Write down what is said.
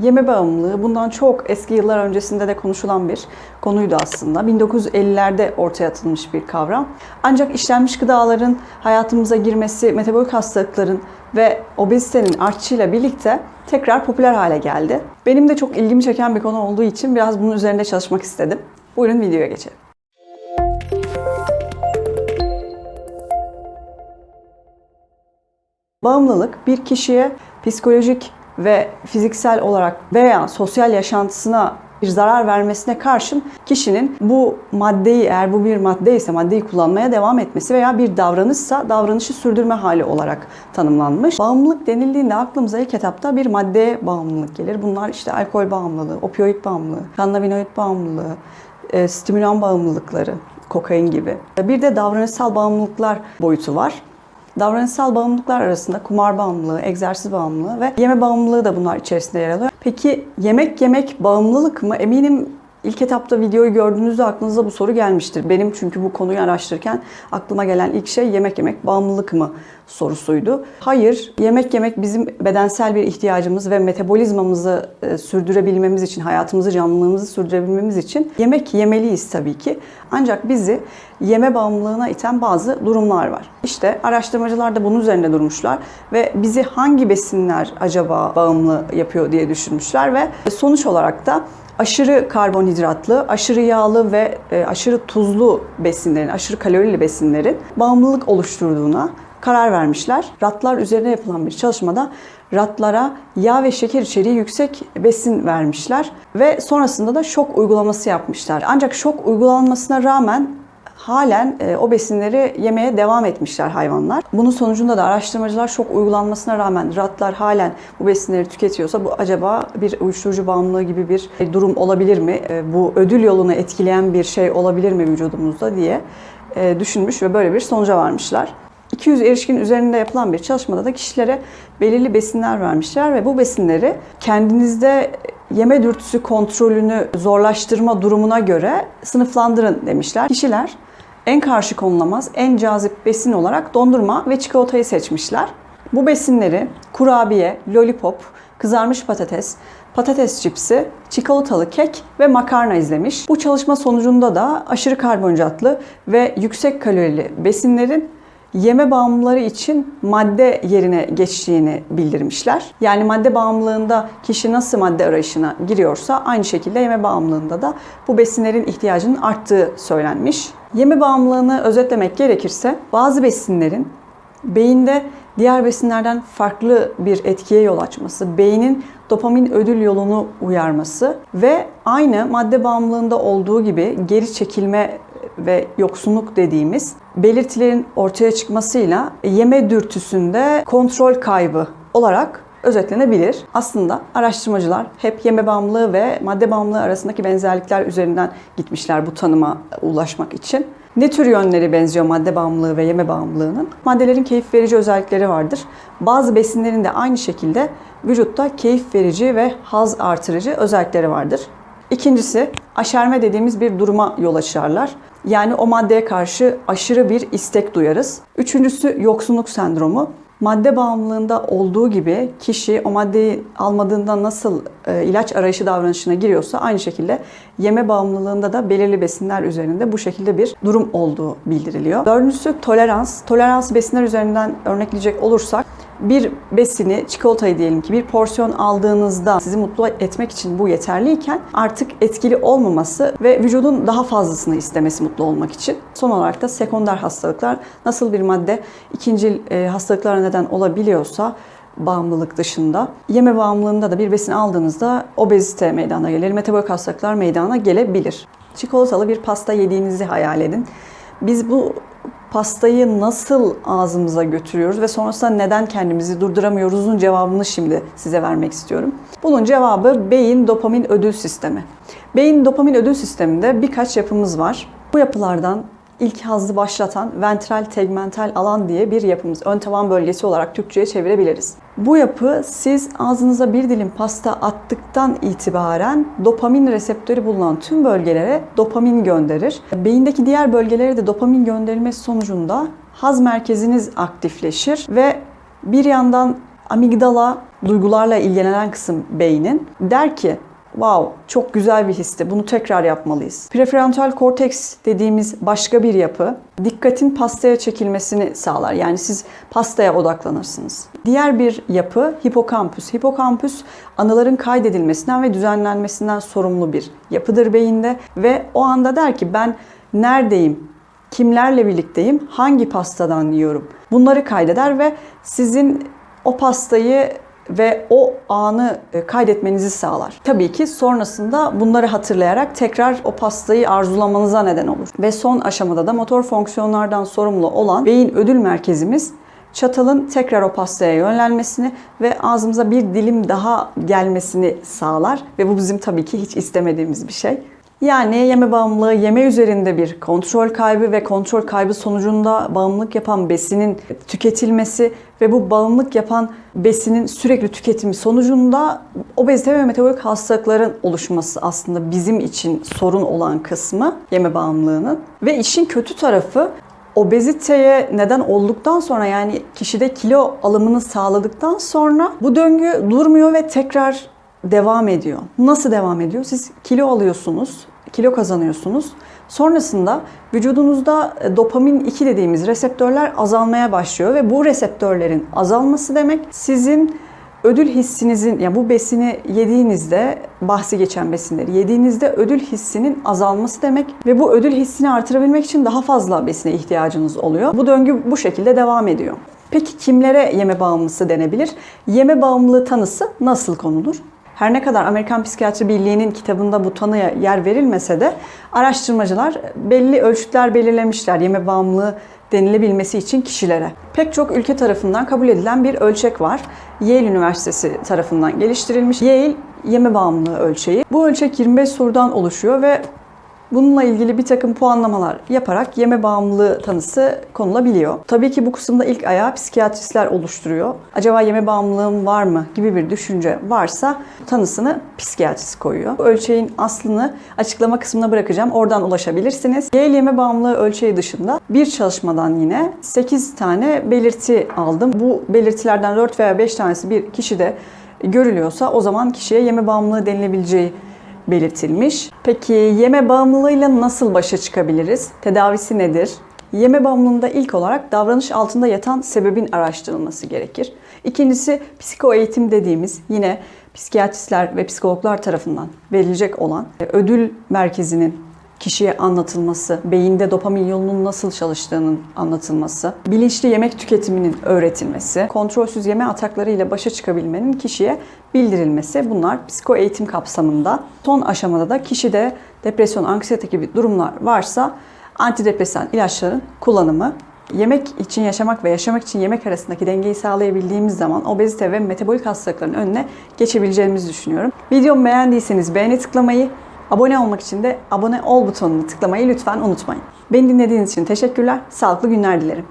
Yeme bağımlılığı bundan çok eski yıllar öncesinde de konuşulan bir konuydu aslında. 1950'lerde ortaya atılmış bir kavram. Ancak işlenmiş gıdaların hayatımıza girmesi, metabolik hastalıkların ve obezitenin artışıyla birlikte tekrar popüler hale geldi. Benim de çok ilgimi çeken bir konu olduğu için biraz bunun üzerinde çalışmak istedim. Buyurun videoya geçelim. Bağımlılık bir kişiye psikolojik ve fiziksel olarak veya sosyal yaşantısına bir zarar vermesine karşın kişinin bu maddeyi, eğer bu bir madde ise maddeyi kullanmaya devam etmesi veya bir davranışsa davranışı sürdürme hali olarak tanımlanmış. Bağımlılık denildiğinde aklımıza ilk etapta bir maddeye bağımlılık gelir. Bunlar işte alkol bağımlılığı, opioid bağımlılığı, kannabinoid bağımlılığı, stimülan bağımlılıkları, kokain gibi. Bir de davranışsal bağımlılıklar boyutu var. Davranışsal bağımlılıklar arasında kumar bağımlılığı, egzersiz bağımlılığı ve yeme bağımlılığı da bunlar içerisinde yer alıyor. Peki yemek yemek bağımlılık mı? Eminim ilk etapta videoyu gördüğünüzde aklınıza bu soru gelmiştir. Benim çünkü bu konuyu araştırırken aklıma gelen ilk şey yemek yemek bağımlılık mı sorusuydu. Hayır, yemek yemek bizim bedensel bir ihtiyacımız ve metabolizmamızı sürdürebilmemiz için, hayatımızı, canlılığımızı sürdürebilmemiz için yemek yemeliyiz tabii ki. Ancak bizi yeme bağımlılığına iten bazı durumlar var. İşte araştırmacılar da bunun üzerinde durmuşlar ve bizi hangi besinler acaba bağımlı yapıyor diye düşünmüşler ve sonuç olarak da aşırı karbonhidratlı, aşırı yağlı ve aşırı tuzlu besinlerin, aşırı kalorili besinlerin bağımlılık oluşturduğuna karar vermişler. Ratlar üzerine yapılan bir çalışmada ratlara yağ ve şeker içeriği yüksek besin vermişler ve sonrasında da şok uygulaması yapmışlar. Ancak şok uygulanmasına rağmen halen o besinleri yemeye devam etmişler hayvanlar. Bunun sonucunda da araştırmacılar şok uygulanmasına rağmen ratlar halen bu besinleri tüketiyorsa bu acaba bir uyuşturucu bağımlılığı gibi bir durum olabilir mi? Bu ödül yolunu etkileyen bir şey olabilir mi vücudumuzda diye düşünmüş ve böyle bir sonuca varmışlar. 200 erişkin üzerinde yapılan bir çalışmada da kişilere belirli besinler vermişler ve bu besinleri kendinizde yeme dürtüsü kontrolünü zorlaştırma durumuna göre sınıflandırın demişler. Kişiler en karşı konulamaz, en cazip besin olarak dondurma ve çikolatayı seçmişler. Bu besinleri kurabiye, lollipop, kızarmış patates, patates cipsi, çikolatalı kek ve makarna izlemiş. Bu çalışma sonucunda da aşırı karbonhidratlı ve yüksek kalorili besinlerin yeme bağımlıları için madde yerine geçtiğini bildirmişler. Yani madde bağımlılığında kişi nasıl madde arayışına giriyorsa aynı şekilde yeme bağımlılığında da bu besinlerin ihtiyacının arttığı söylenmiş. Yeme bağımlılığını özetlemek gerekirse bazı besinlerin beyinde diğer besinlerden farklı bir etkiye yol açması, beynin dopamin ödül yolunu uyarması ve aynı madde bağımlılığında olduğu gibi geri çekilme ve yoksunluk dediğimiz belirtilerin ortaya çıkmasıyla yeme dürtüsünde kontrol kaybı olarak özetlenebilir. Aslında araştırmacılar hep yeme bağımlılığı ve madde bağımlılığı arasındaki benzerlikler üzerinden gitmişler bu tanıma ulaşmak için. Ne tür yönleri benziyor madde bağımlılığı ve yeme bağımlılığının? Maddelerin keyif verici özellikleri vardır. Bazı besinlerin de aynı şekilde vücutta keyif verici ve haz artırıcı özellikleri vardır. İkincisi, aşerme dediğimiz bir duruma yol açarlar. Yani o maddeye karşı aşırı bir istek duyarız. Üçüncüsü, yoksunluk sendromu. Madde bağımlılığında olduğu gibi kişi o maddeyi almadığında nasıl ilaç arayışı davranışına giriyorsa aynı şekilde yeme bağımlılığında da belirli besinler üzerinde bu şekilde bir durum olduğu bildiriliyor. Dördüncüsü, tolerans. Tolerans besinler üzerinden örnekleyecek olursak bir besini, çikolatayı diyelim ki bir porsiyon aldığınızda sizi mutlu etmek için bu yeterliyken artık etkili olmaması ve vücudun daha fazlasını istemesi mutlu olmak için. Son olarak da sekonder hastalıklar. Nasıl bir madde ikincil hastalıklara neden olabiliyorsa bağımlılık dışında yeme bağımlılığında da bir besin aldığınızda obezite meydana gelir, metabolik hastalıklar meydana gelebilir. Çikolatalı bir pasta yediğinizi hayal edin. Biz bu pastayı nasıl ağzımıza götürüyoruz ve sonrasında neden kendimizi durduramıyoruzun cevabını şimdi size vermek istiyorum. Bunun cevabı beyin dopamin ödül sistemi. Beyin dopamin ödül sisteminde birkaç yapımız var. Bu yapılardan ilk hazzı başlatan ventral tegmental alan diye bir yapımız. Ön taban bölgesi olarak Türkçe'ye çevirebiliriz. Bu yapı siz ağzınıza bir dilim pasta attıktan itibaren dopamin reseptörü bulunan tüm bölgelere dopamin gönderir. Beyindeki diğer bölgelere de dopamin gönderilmesi sonucunda haz merkeziniz aktifleşir ve bir yandan amigdala duygularla ilgilenen kısım beynin der ki wow, çok güzel bir histi. Bunu tekrar yapmalıyız. Prefrontal korteks dediğimiz başka bir yapı dikkatin pastaya çekilmesini sağlar. Yani siz pastaya odaklanırsınız. Diğer bir yapı hipokampüs. Hipokampüs anıların kaydedilmesinden ve düzenlenmesinden sorumlu bir yapıdır beyinde ve o anda der ki ben neredeyim? Kimlerle birlikteyim? Hangi pastadan yiyorum? Bunları kaydeder ve sizin o pastayı ve o anı kaydetmenizi sağlar. Tabii ki sonrasında bunları hatırlayarak tekrar o pastayı arzulamanıza neden olur. Ve son aşamada da motor fonksiyonlardan sorumlu olan beyin ödül merkezimiz çatalın tekrar o pastaya yönlenmesini ve ağzımıza bir dilim daha gelmesini sağlar. Ve bu bizim tabii ki hiç istemediğimiz bir şey. Yani yeme bağımlılığı, yeme üzerinde bir kontrol kaybı ve kontrol kaybı sonucunda bağımlılık yapan besinin tüketilmesi ve bu bağımlılık yapan besinin sürekli tüketimi sonucunda obezite ve metabolik hastalıkların oluşması aslında bizim için sorun olan kısmı yeme bağımlılığının. Ve işin kötü tarafı obeziteye neden olduktan sonra yani kişide kilo alımını sağladıktan sonra bu döngü durmuyor ve tekrar devam ediyor. Nasıl devam ediyor? Siz kilo alıyorsunuz, kilo kazanıyorsunuz. Sonrasında vücudunuzda dopamin 2 dediğimiz reseptörler azalmaya başlıyor ve bu reseptörlerin azalması demek sizin ödül hissinizin, yani bu besini yediğinizde, bahsi geçen besinleri yediğinizde ödül hissinin azalması demek ve bu ödül hissini artırabilmek için daha fazla besine ihtiyacınız oluyor. Bu döngü bu şekilde devam ediyor. Peki kimlere yeme bağımlısı denebilir? Yeme bağımlılığı tanısı nasıl konulur? Her ne kadar Amerikan Psikiyatri Birliği'nin kitabında bu tanıya yer verilmese de araştırmacılar belli ölçütler belirlemişler yeme bağımlılığı denilebilmesi için kişilere. Pek çok ülke tarafından kabul edilen bir ölçek var. Yale Üniversitesi tarafından geliştirilmiş Yale yeme bağımlılığı ölçeği. Bu ölçek 25 sorudan oluşuyor ve bununla ilgili bir takım puanlamalar yaparak yeme bağımlılığı tanısı konulabiliyor. Tabii ki bu kısımda ilk ayağı psikiyatristler oluşturuyor. Acaba yeme bağımlılığım var mı gibi bir düşünce varsa tanısını psikiyatrist koyuyor. Bu ölçeğin aslını açıklama kısmına bırakacağım. Oradan ulaşabilirsiniz. Yale yeme bağımlılığı ölçeği dışında bir çalışmadan yine 8 tane belirti aldım. Bu belirtilerden 4 veya 5 tanesi bir kişide görülüyorsa o zaman kişiye yeme bağımlılığı denilebileceği belirtilmiş. Peki yeme bağımlılığıyla nasıl başa çıkabiliriz? Tedavisi nedir? Yeme bağımlılığında ilk olarak davranış altında yatan sebebin araştırılması gerekir. İkincisi psikoeğitim dediğimiz yine psikiyatristler ve psikologlar tarafından verilecek olan ödül merkezinin kişiye anlatılması, beyinde dopamin yolunun nasıl çalıştığının anlatılması, bilinçli yemek tüketiminin öğretilmesi, kontrolsüz yeme ataklarıyla başa çıkabilmenin kişiye bildirilmesi bunlar psikoeğitim kapsamında. Son aşamada da kişide depresyon, anksiyete gibi durumlar varsa antidepresan ilaçların kullanımı. Yemek için yaşamak ve yaşamak için yemek arasındaki dengeyi sağlayabildiğimiz zaman obezite ve metabolik hastalıkların önüne geçebileceğimizi düşünüyorum. Videomu beğendiyseniz beğeni tıklamayı, abone olmak için de abone ol butonuna tıklamayı lütfen unutmayın. Beni dinlediğiniz için teşekkürler. Sağlıklı günler dilerim.